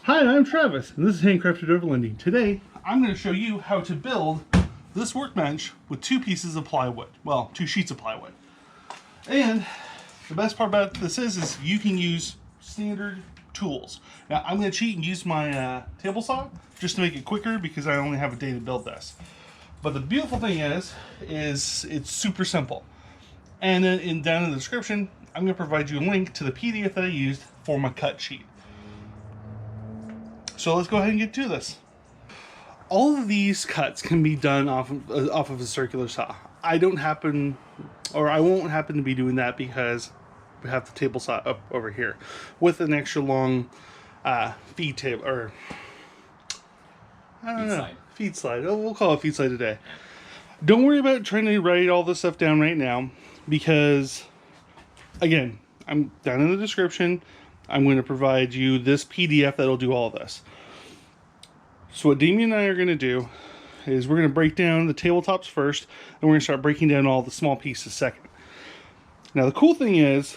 Hi, I'm Travis, and this is Handcrafted Overlanding. Today, I'm going to show you how to build this workbench with 2 pieces of plywood. Well, 2 sheets of plywood. And the best part about this is you can use standard tools. Now, I'm going to cheat and use my table saw just to make it quicker because I only have a day to build this. But the beautiful thing is it's super simple. And then down in the description, I'm going to provide you a link to the PDF that I used for my cut sheet. So let's go ahead and get to this. All of these cuts can be done off of a circular saw. I won't happen to be doing that because we have the table saw up over here with an extra long feed table, or I don't know, feed slide. Oh, we'll call it feed slide today. Don't worry about trying to write all this stuff down right now because, again, I'm down in the description. I'm going to provide you this PDF that'll do all of this. So what Damien and I are going to do is we're going to break down the tabletops first, and we're going to start breaking down all the small pieces second. Now the cool thing is,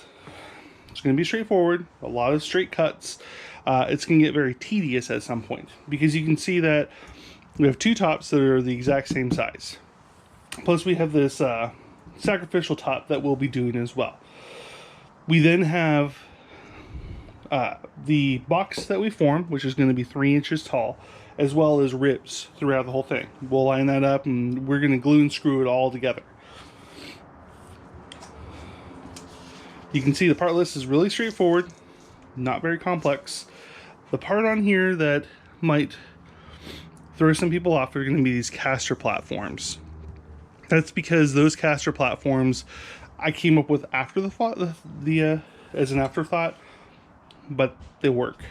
it's going to be straightforward, a lot of straight cuts. It's going to get very tedious at some point, because you can see that we have 2 tops that are the exact same size. Plus we have this sacrificial top that we'll be doing as well. We then have the box that we form, which is going to be 3 inches tall, as well as ribs throughout the whole thing. We'll line that up and we're going to glue and screw it all together. You can see the part list is really straightforward, not very complex. The part on here that might throw some people off are going to be these caster platforms. That's because those caster platforms I came up with after the thought, as an afterthought, but they work.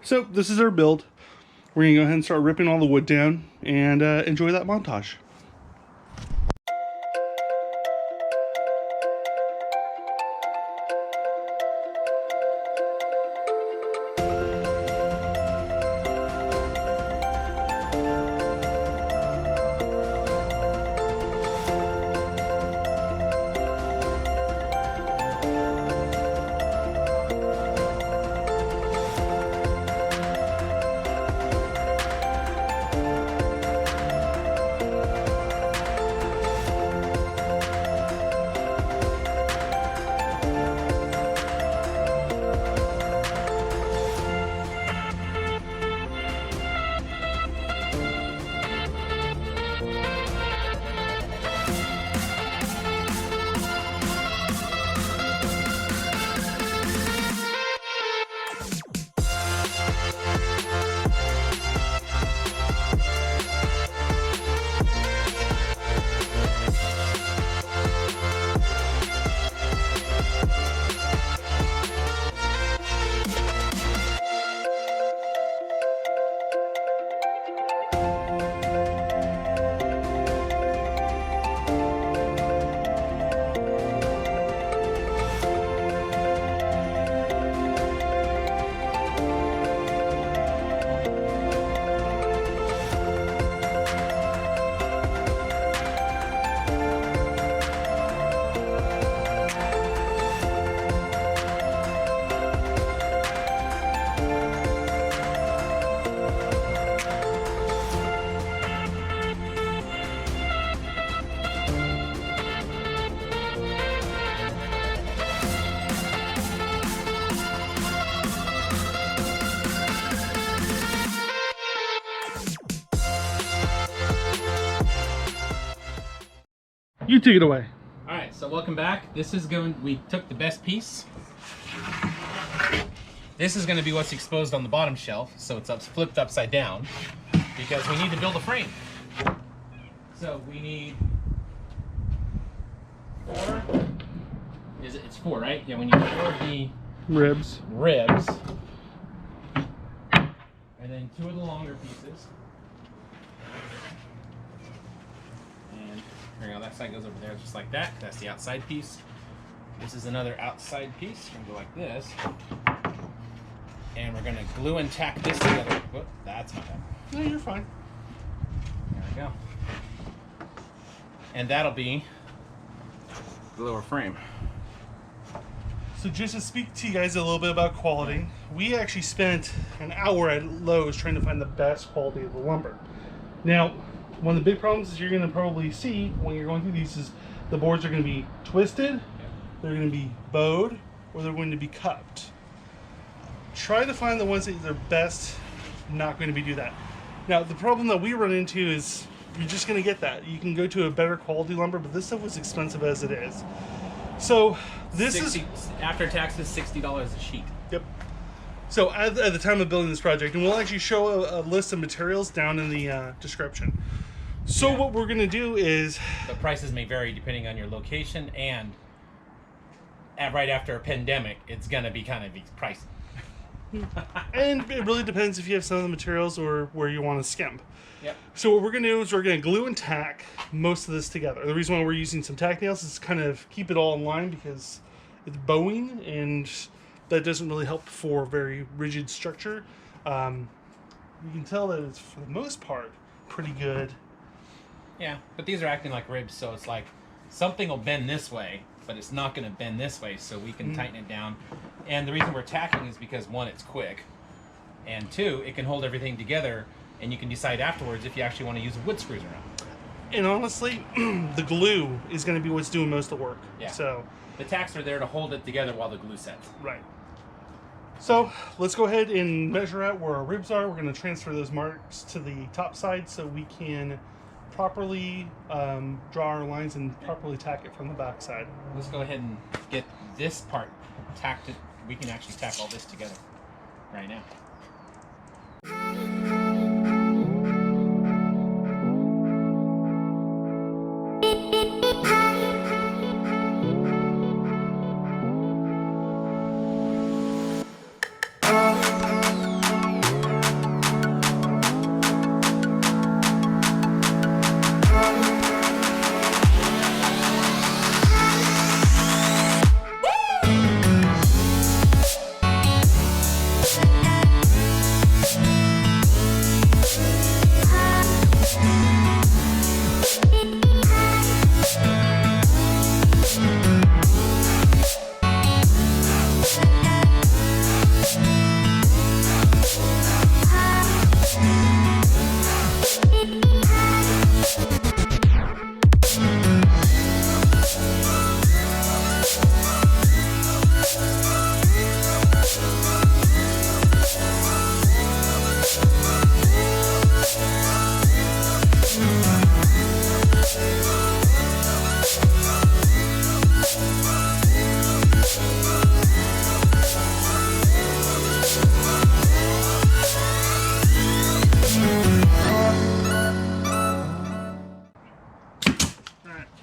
So this is our build. We're gonna go ahead and start ripping all the wood down and enjoy that montage. You take it away. All right, so welcome back. We took the best piece. This is going to be what's exposed on the bottom shelf, so it's flipped upside down because we need to build a frame. So we need 4. It's 4, right? Yeah, we need 4 of the ribs, and then 2 of the longer pieces. There you go, that side goes over there just like that. That's the outside piece. This is another outside piece. We're going to go like this. And we're going to glue and tack this together. Whoop, that's not bad. No, you're fine. There we go. And that'll be the lower frame. So just to speak to you guys a little bit about quality, we actually spent an hour at Lowe's trying to find the best quality of the lumber. Now, one of the big problems is you're going to probably see when you're going through these is the boards are going to be twisted, they're going to be bowed, or they're going to be cupped. Try to find the ones that are best not going to be do that. Now, the problem that we run into is you're just going to get that. You can go to a better quality lumber, but this stuff was expensive as it is. So this is after taxes, $60 a sheet. Yep. So at the time of building this project, and we'll actually show a list of materials down in the description. So what we're going to do is the prices may vary depending on your location, and right after a pandemic, it's going to be kind of pricey. And it really depends if you have some of the materials or where you want to skimp. Yep. So what we're going to do is we're going to glue and tack most of this together. The reason why we're using some tack nails is to kind of keep it all in line because it's bowing and that doesn't really help for a very rigid structure. You can tell that it's, for the most part, pretty good. Yeah, but these are acting like ribs, so it's like something will bend this way, but it's not going to bend this way, so we can tighten it down. And the reason we're tacking is because, one, it's quick, and two, it can hold everything together, and you can decide afterwards if you actually want to use wood screws or not. And honestly, the glue is going to be what's doing most of the work. Yeah. So the tacks are there to hold it together while the glue sets. Right. So let's go ahead and measure out where our ribs are. We're going to transfer those marks to the top side so we can properly draw our lines and properly tack it from the back side. Let's go ahead and get this part tacked. We can actually tack all this together right now.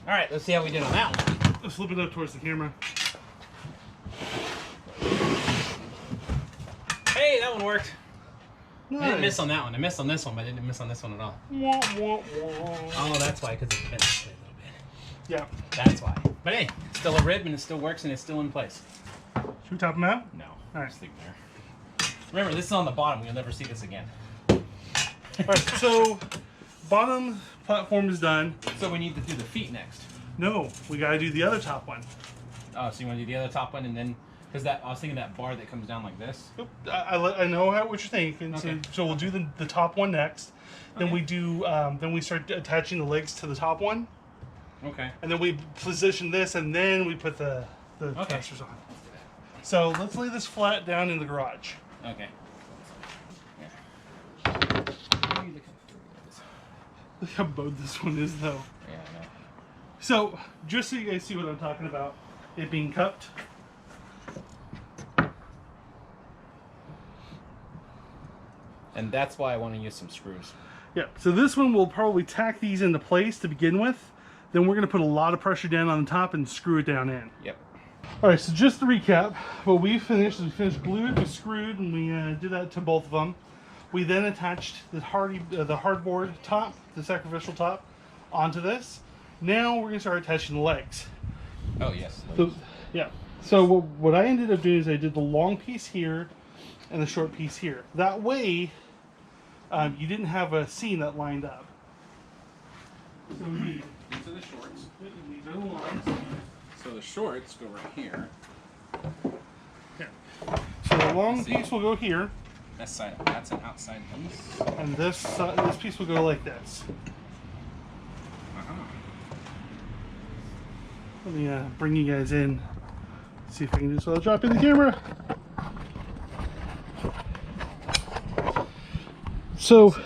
Alright, let's see how we did on that one. Let's flip it up towards the camera. Hey, that one worked. Nice. I didn't miss on that one. I missed on this one, but I didn't miss on this one at all. Wah, wah, wah. Oh, that's why, because it's bent this way a little bit. Yeah. That's why. But hey, it's still a rib and it still works and it's still in place. Should we top them out? No. Alright. Just leave them there. Remember, this is on the bottom. You'll never see this again. Alright, so bottom platform is done. So we need to do the feet next. No, we gotta do the other top one. Oh, so you want to do the other top one and then, because that I was thinking that bar that comes down like this. Oop, I know what you're thinking. Okay. So we'll do the top one next. Then Okay. we do then we start attaching the legs to the top one, Okay. and then we position this, and then we put the casters on. So let's lay this flat down in the garage. Okay. Look how bowed this one is, though. Yeah, I know. So just so you guys see what I'm talking about, it being cupped. And that's why I want to use some screws. Yeah, so this one we'll probably tack these into place to begin with. Then we're going to put a lot of pressure down on the top and screw it down in. Yep. Alright, so just to recap, what we finished is we finished glued, we screwed, and we did that to both of them. We then attached the hardboard top, the sacrificial top, onto this. Now we're going to start attaching the legs. Oh, yes. So, yeah. So what I ended up doing is I did the long piece here and the short piece here. That way, you didn't have a seam that lined up. So we need, These are the shorts. these are the lines. So the shorts go right here. So the long piece will go here, This side, that's an outside piece. and this piece will go like this. Let me bring you guys in. See if I can do this. I'll drop in the camera. So,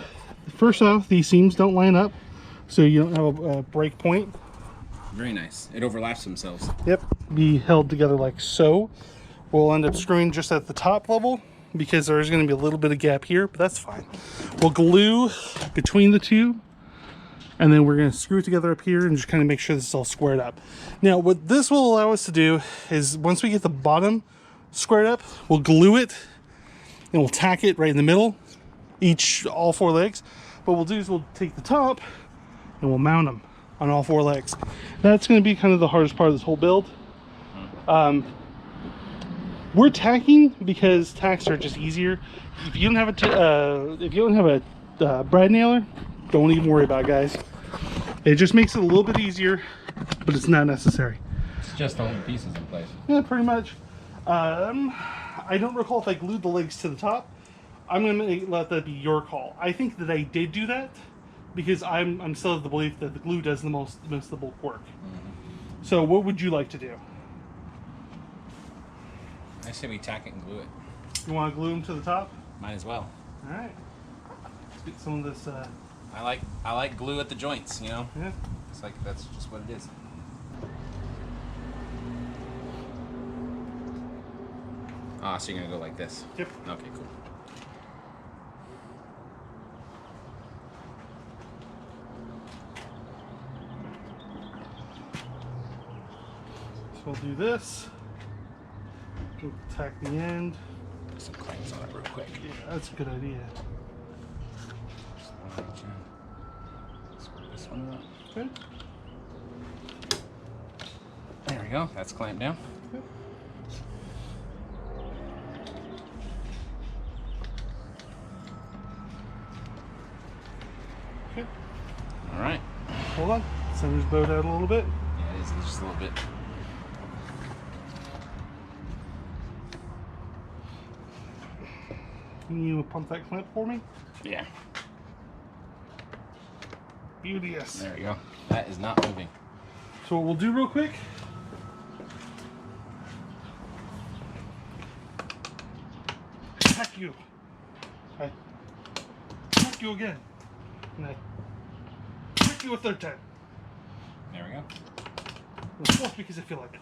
first off, these seams don't line up, so you don't have a break point. Very nice. It overlaps themselves. Yep, be held together like so. We'll end up screwing just at the top level because there's going to be a little bit of gap here, but that's fine. We'll glue between the two, and then we're going to screw it together up here and just kind of make sure this is all squared up. Now, what this will allow us to do is once we get the bottom squared up, we'll glue it and we'll tack it right in the middle, all 4 legs. What we'll do is we'll take the top and we'll mount them on all 4 legs. That's going to be kind of the hardest part of this whole build. We're tacking because tacks are just easier. If you don't have a brad nailer, don't even worry about it, guys. It just makes it a little bit easier, but it's not necessary. It's just to hold the pieces in place. Yeah, pretty much. I don't recall if I glued the legs to the top. I'm gonna let that be your call. I think that I did do that because I'm still of the belief that the glue does most of the bulk work. Mm-hmm. So what would you like to do? I say we tack it and glue it. You want to glue them to the top? Might as well. All right. Let's get some of this. I like glue at the joints. You know. Yeah. It's like that's just what it is. Ah, so you're gonna go like this? Yep. Okay, cool. So we'll do this. We'll tack the end. Put some clamps on it real quick. Yeah, that's a good idea. Screw this one up. Okay. There we go. That's clamped down. Okay. Okay. All right. Hold on. Center's bowed out a little bit. Yeah, it is. It's just a little bit. Can you pump that clamp for me? Yeah. Beauteous. There we go. That is not moving. So what we'll do real quick. Tack you. I tack you again. And I tack you a 3rd time. There we go. Well, 4th because I feel like it.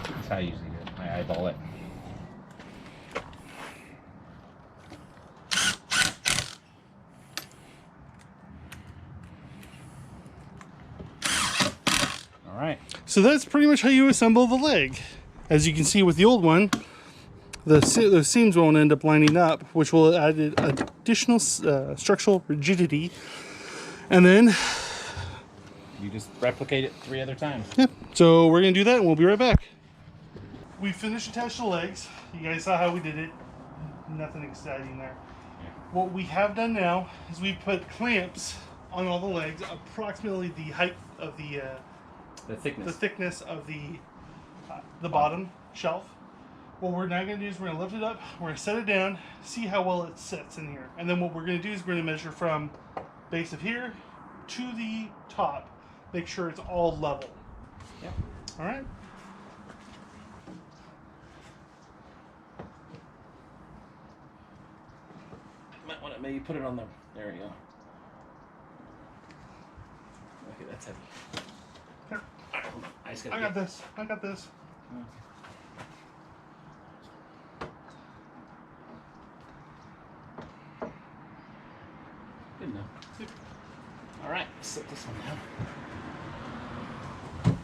That's how I usually do it. I eyeball it. All right. So that's pretty much how you assemble the leg. As you can see with the old one, the seams won't end up lining up, which will add additional structural rigidity. And then, You just replicate it 3 other times. yeah, so we're going to do that and we'll be right back. We finished attaching the legs. You guys saw how we did it. Nothing exciting there. Yeah. What we have done now is we put clamps on all the legs, approximately the height of the thickness of the bottom shelf. What we're now going to do is we're going to lift it up, we're going to set it down, see how well it sits in here. And then what we're going to do is we're going to measure from base of here to the top, make sure it's all level. Yep. All right? Might want to maybe put it on the. There we go. Okay, that's heavy. Here. Alright, hold on. I just gotta I got this. I got this. Good enough. All right, set this one down.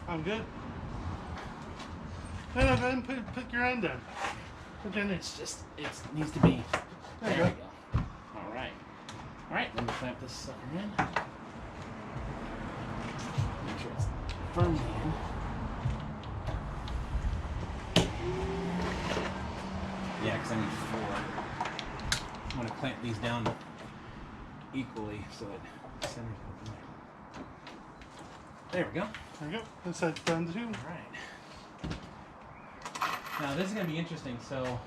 I'm good. No, go ahead and put your hand down. Put your hand in. It needs to be. There you we go. go. All right. All right, let me clamp this sucker in. Make sure it's firmly in. Yeah, because I need 4. I'm going to clamp these down equally so it centers over there. There we go. There we go. That's that down to 2. All right. Now this is going to be interesting. So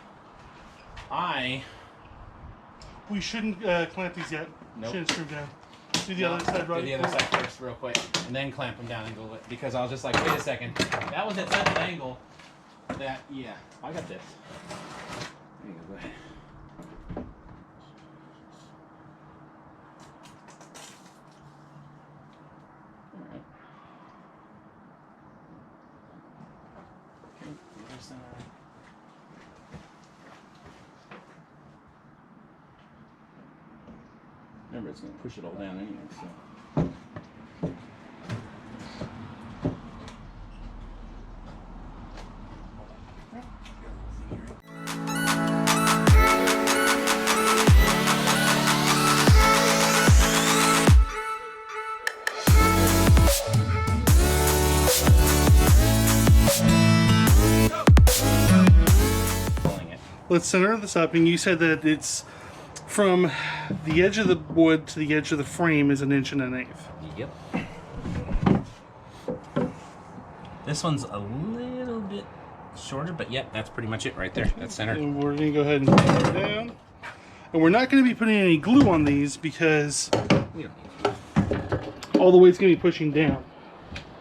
we shouldn't clamp these yet. Nope. Shouldn't screw them down. Do the other side, right? Do the other side first, real quick, and then clamp them down and go with. Because I was just like, wait a second, that was at such an angle that I got this. There you go. Go ahead. All right. Okay. The other side. Remember, it's going to push it all down anyway, so. Let's center this up, and you said that it's from the edge of the wood to the edge of the frame is 1 1/8 inches. Yep. This one's a little bit shorter, but yep, that's pretty much it right there. That's centered. And we're going to go ahead and take it down. And we're not going to be putting any glue on these because We don't need to. all the weight's going to be pushing down.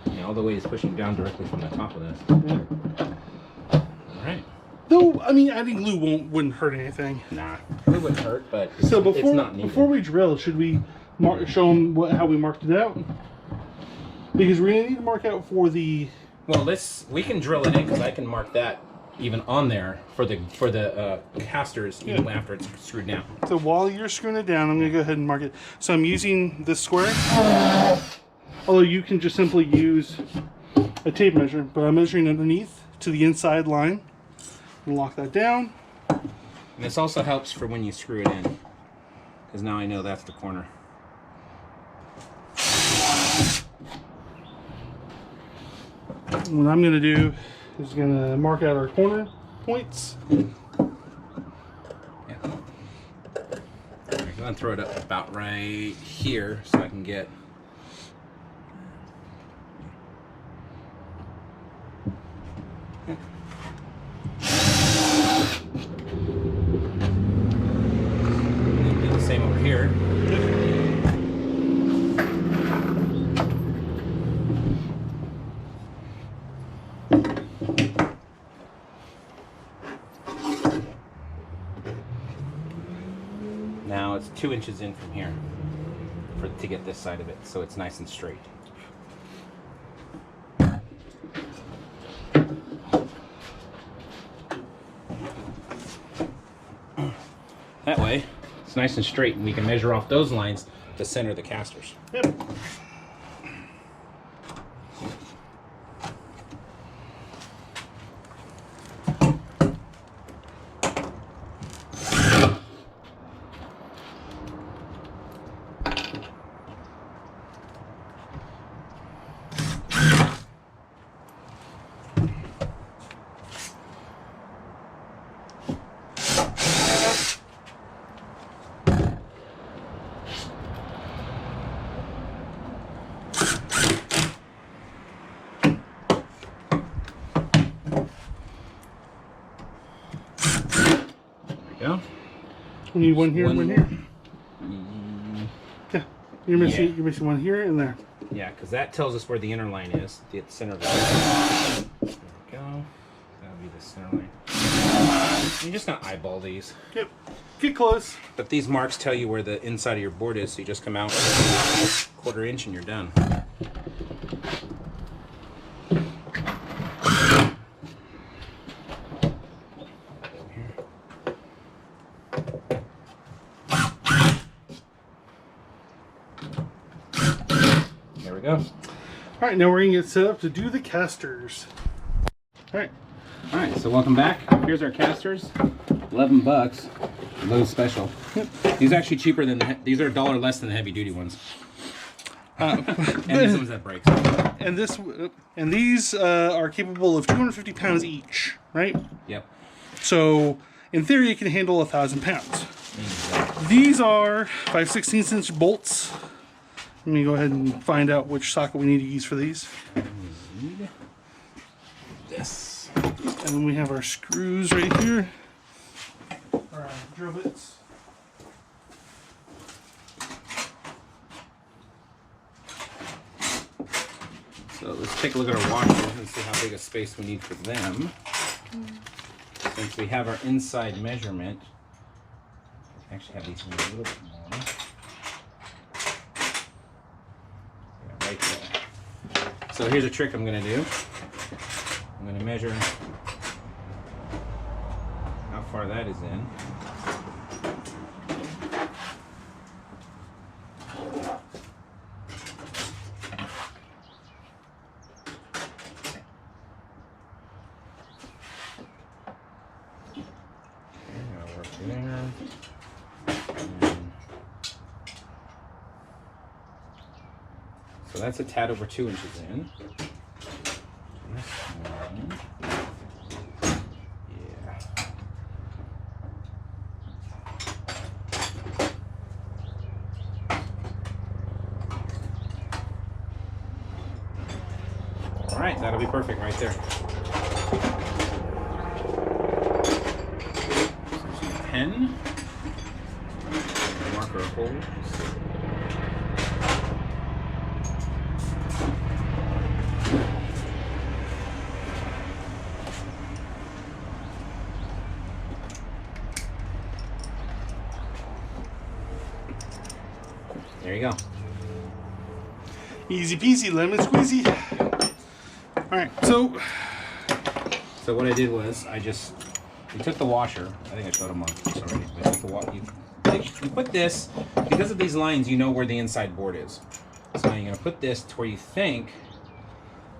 Yeah, all the way is pushing down directly from the top of this. Yeah. All right. Though, I mean, adding glue wouldn't hurt anything. Nah, it wouldn't hurt, but it's, So it's not needed. before we drill, should we show them how we marked it out? Because we're going to need to mark out for the... Well, we can drill it in because I can mark that even on there for the casters even after it's screwed down. So while you're screwing it down, I'm going to go ahead and mark it. So I'm using this square. Although you can just simply use a tape measure, but I'm measuring underneath to the inside line. And lock that down. And this also helps for when you screw it in, because now I know that's the corner. What I'm going to do is going to mark out our corner points. Yeah. I'm going to throw it up about right here so I can get. Do the same over here. Now it's 2 inches in from here to get this side of it, so it's nice and straight. That way, it's nice and straight, and we can measure off those lines to center the casters. Yep. Go. We need one here and one here. Yeah. You're missing Yeah. you're missing one here and there. Yeah, because that tells us where the inner line is, the center of the line. There we go. That'll be the center line. You're just gonna eyeball these. Yep. Get close. But these marks tell you where the inside of your board is, so you just come out 1/4 inch and you're done. There we go. All right, now we're gonna get set up to do the casters. All right. All right, so welcome back. Here's our casters. $11. Lowe's special. These are actually cheaper than these are $1 less than the heavy duty ones. And these ones that break. And these are capable of 250 pounds each, right? Yep. So in theory, it can handle 1,000 pounds. Exactly. These are 5/16" bolts. Let me go ahead and find out which socket we need to use for these. This. And then we have our screws right here. Our drill bits. So let's take a look at our washers and see how big a space we need for them. Since we have our inside measurement, I actually have these a little bit more. Yeah, right there. So here's a trick I'm going to do. I'm going to measure how far that is in. So that's a tad over 2 inches in. This one, yeah. All right, that'll be perfect right there. Some pen, marker holes. There you go. Easy peasy, lemon squeezy. All right, so what I did was we took the washer. I think I showed them on this already. I took the you put this, because of these lines, you know where the inside board is. So now you're gonna put this to where you think,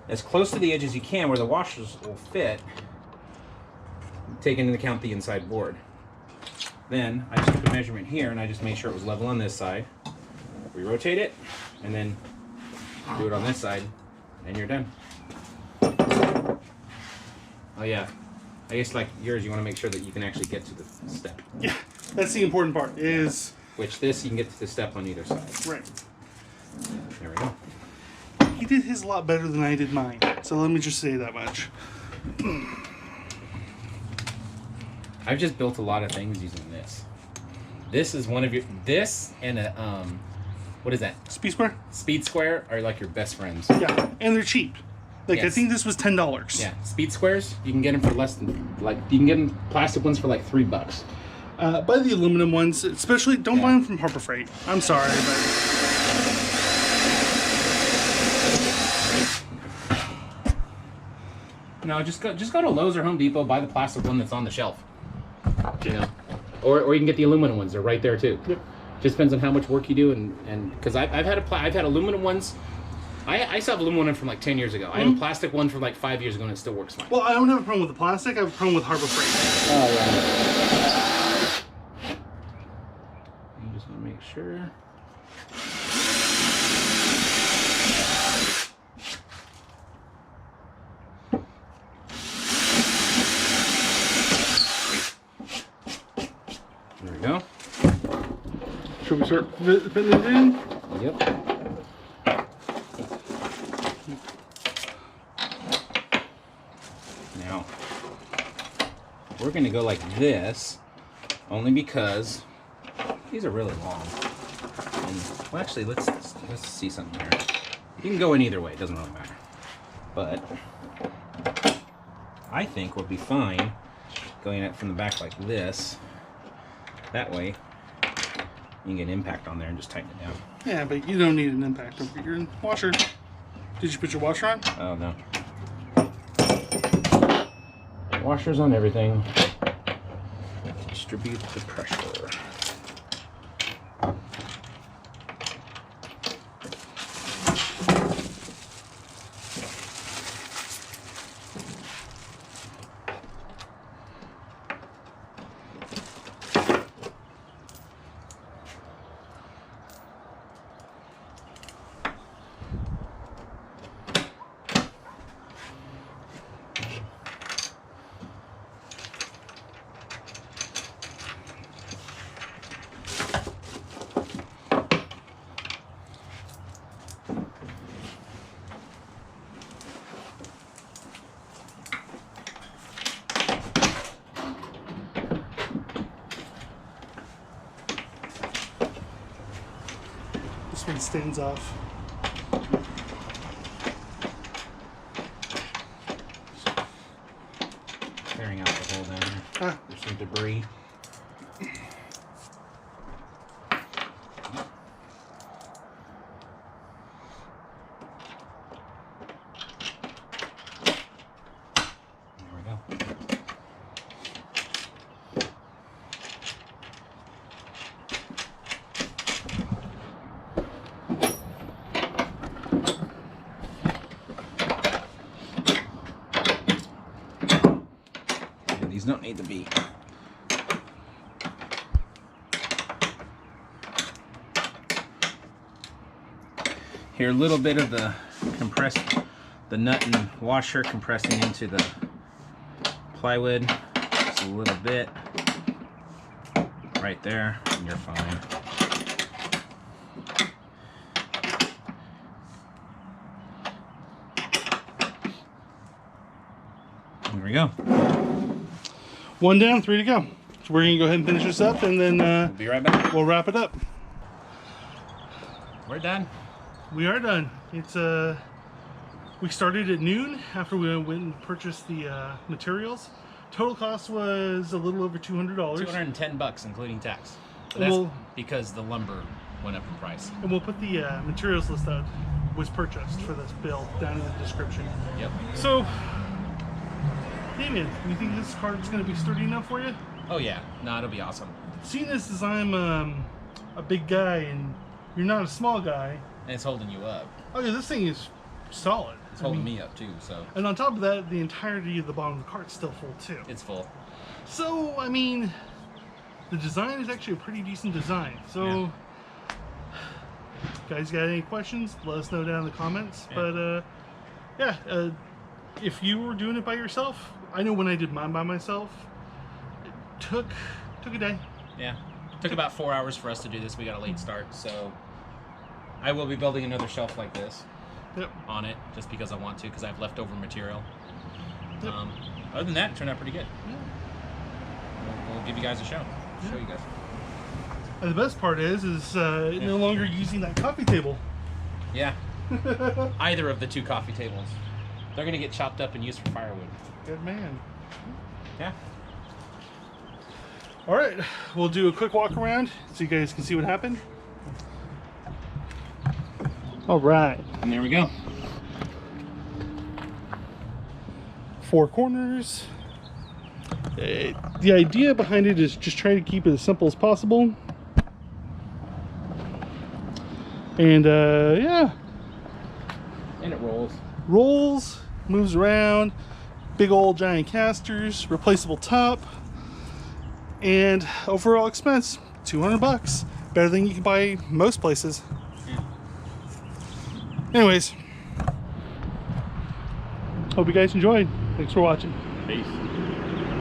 as close to the edge as you can, where the washers will fit, taking into account the inside board. Then I just took a measurement here and I just made sure it was level on this side. We rotate it, and then do it on this side, and you're done. Oh yeah, I guess like yours, you want to make sure that you can actually get to the step. yeah, that's the important part. Is which this you can get to the step on either side. Right. There we go. He did his a lot better than I did mine. So let me just say that much. I've just built a lot of things using this. This is one of your and a what is that? Speed Square? Speed Square are like your best friends. Yeah, and they're cheap. Like, yes. I think this was $10. Yeah, Speed Squares, you can get them for less than, you can get them plastic ones for like $3. Buy the aluminum ones, especially, don't buy them from Harbor Freight. I'm sorry, but... No, just go to Lowe's or Home Depot, buy the plastic one that's on the shelf. You know, or you can get the aluminum ones. They're right there too. Yep. Just depends on how much work you do, and because I've had aluminum ones. I still have aluminum one from like 10 years ago. I have a plastic one from like 5 years ago, and it still works fine. Well, I don't have a problem with the plastic. I have a problem with Harbor Freight. Oh yeah. You just want to make sure. There we go. Should we start fitting it in? Yep. Now, we're going to go like this, only because these are really long. And, well, actually, let's see something here. You can go in either way; it doesn't really matter. But I think we'll be fine going at from the back like this. That way, you can get an impact on there and just tighten it down. Yeah, but you don't need an impact over your washer. Did you put your washer on? Oh no. Washers on everything. Distribute the pressure. it stands off. Clearing out the hole down here. Ah. There's some debris. There we go. These don't need to be. Here, a little bit of the nut and washer compressing into the plywood. Just a little bit right there, and you're fine. There we go. One down, 3 to go. So we're gonna go ahead and finish this up, and then We'll be right back. we'll wrap it up. We're done. We are done. It's we started at noon after we went and purchased the materials. Total cost was a little over $200. $210 including tax. But that's Well- because the lumber went up in price. And we'll put the materials list that was purchased for this bill down in the description. Yep. So, Damien, you think this card's going to be sturdy enough for you? Oh yeah. No, it'll be awesome. Seeing as I'm a big guy and you're not a small guy, And it's holding you up. oh yeah, this thing is solid. It's holding me up too, so And on top of that, the entirety of the bottom of the cart's still full too. it's full. So, I mean, the design is actually a pretty decent design. So, guys, got any questions? Let us know down in the comments. Yeah. But, if you were doing it by yourself, I know when I did mine by myself, it took a day. Yeah. Took about 4 hours for us to do this. We got a late start, so I will be building another shelf like this Yep. on it just because I want to, because I have leftover material. Yep. Other than that, it turned out pretty good. We'll give you guys a show. Show you guys. And the best part is no longer using that coffee table. Yeah. Either of the two coffee tables. They're going to get chopped up and used for firewood. Good man. Yeah. All right, we'll do a quick walk around so you guys can see what happened. All right. And there we go. 4 corners. The idea behind it is just trying to keep it as simple as possible. And yeah, And it rolls. rolls, moves around, big old giant casters, replaceable top, and overall expense $200. Better than you can buy most places. Yeah. Anyways, hope you guys enjoyed. Thanks for watching. Peace.